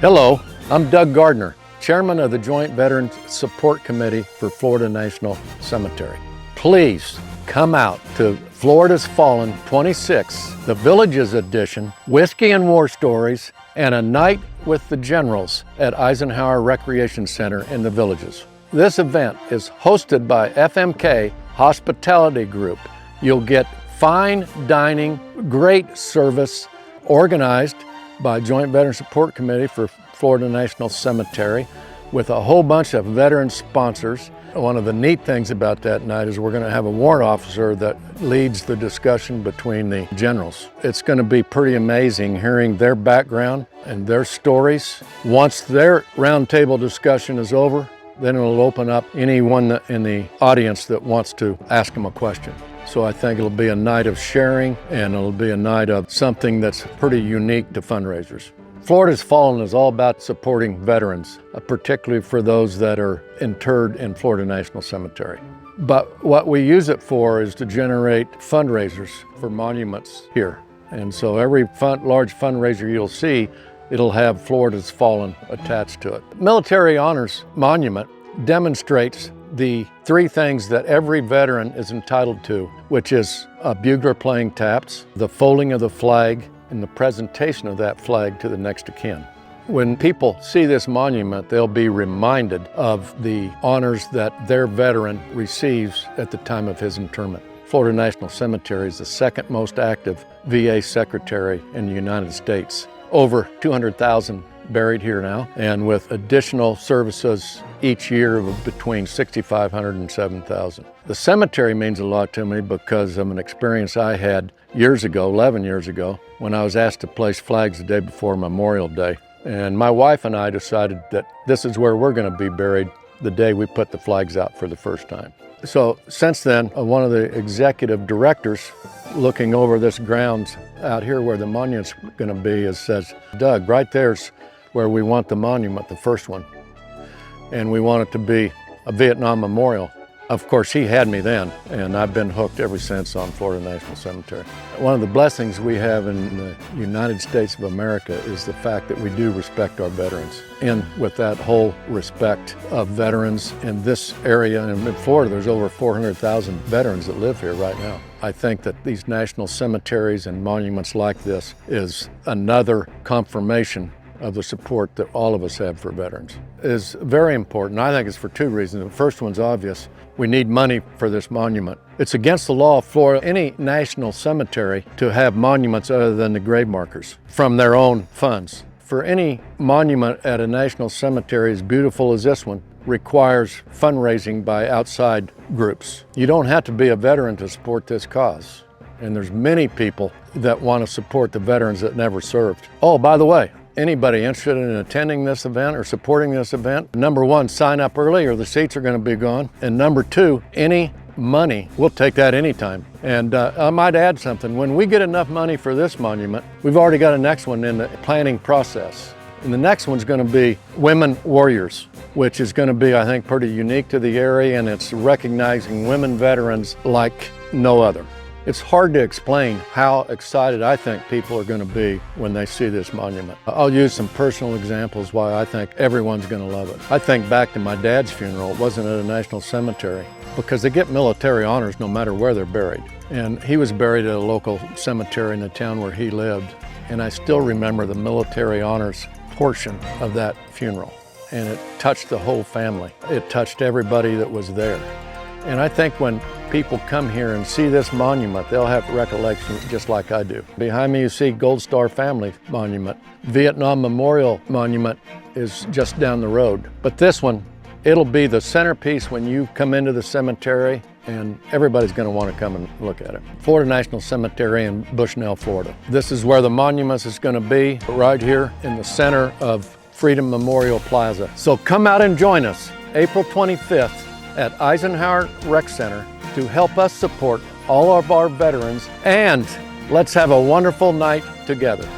Hello, I'm Doug Gardner, Chairman of the Joint Veterans Support Committee for Florida National Cemetery. Please come out to Florida's Fallen 26, the Villages Edition, Whiskey and War Stories, and a night with the generals at Eisenhower Recreation Center in the Villages. This event is hosted by FMK Hospitality Group. You'll get fine dining, great service, organized by Joint Veteran Support Committee for Florida National Cemetery with a whole bunch of veteran sponsors. One of the neat things about that night is we're going to have a warrant officer that leads the discussion between the generals. It's going to be pretty amazing hearing their background and their stories. Once their roundtable discussion is over, then it'll open up anyone in the audience that wants to ask them a question. So I think it'll be a night of sharing, and it'll be a night of something that's pretty unique to fundraisers. Florida's Fallen is all about supporting veterans, particularly for those that are interred in Florida National Cemetery. But what we use it for is to generate fundraisers for monuments here. And so every large fundraiser you'll see, it'll have Florida's Fallen attached to it. Military Honors Monument demonstrates the three things that every veteran is entitled to, which is a bugler playing taps, the folding of the flag, and the presentation of that flag to the next of kin. When people see this monument, they'll be reminded of the honors that their veteran receives at the time of his interment. Florida National Cemetery is the second most active VA cemetery in the United States. Over 200,000 buried here now, and with additional services each year of between 6,500 and 7,000. The cemetery means a lot to me because of an experience I had years ago, 11 years ago, when I was asked to place flags the day before Memorial Day. And my wife and I decided that this is where we're going to be buried the day we put the flags out for the first time. So since then, one of the executive directors looking over this grounds out here where the monument's going to be says, Doug, right there's where we want the monument, the first one. And we want it to be a Vietnam memorial. Of course, he had me then, and I've been hooked ever since on Florida National Cemetery. One of the blessings we have in the United States of America is the fact that we do respect our veterans. And with that whole respect of veterans in this area, and in Florida, there's over 400,000 veterans that live here right now. I think that these national cemeteries and monuments like this is another confirmation of the support that all of us have for veterans. It is very important. I think it's for two reasons. The first one's obvious. We need money for this monument. It's against the law of Florida, any national cemetery, to have monuments other than the grave markers from their own funds. For any monument at a national cemetery as beautiful as this one, requires fundraising by outside groups. You don't have to be a veteran to support this cause. And there's many people that want to support the veterans that never served. Oh, by the way, anybody interested in attending this event or supporting this event, number one, sign up early or the seats are going to be gone. And number two, any money, we'll take that anytime. And I might add something. When we get enough money for this monument, we've already got a next one in the planning process. And the next one's going to be Women Warriors, which is going to be, I think, pretty unique to the area, and it's recognizing women veterans like no other. It's hard to explain how excited I think people are going to be when they see this monument. I'll use some personal examples why I think everyone's going to love it. I think back to my dad's funeral. It wasn't at a national cemetery because they get military honors no matter where they're buried. And he was buried at a local cemetery in the town where he lived. And I still remember the military honors portion of that funeral. And it touched the whole family. It touched everybody that was there. And I think when people come here and see this monument, they'll have recollections just like I do. Behind me you see Gold Star Family Monument. Vietnam Memorial Monument is just down the road. But this one, it'll be the centerpiece when you come into the cemetery, and everybody's going to want to come and look at it. Florida National Cemetery in Bushnell, Florida. This is where the monument is going to be, right here in the center of Freedom Memorial Plaza. So come out and join us April 25th at Eisenhower Rec Center to help us support all of our veterans, and let's have a wonderful night together.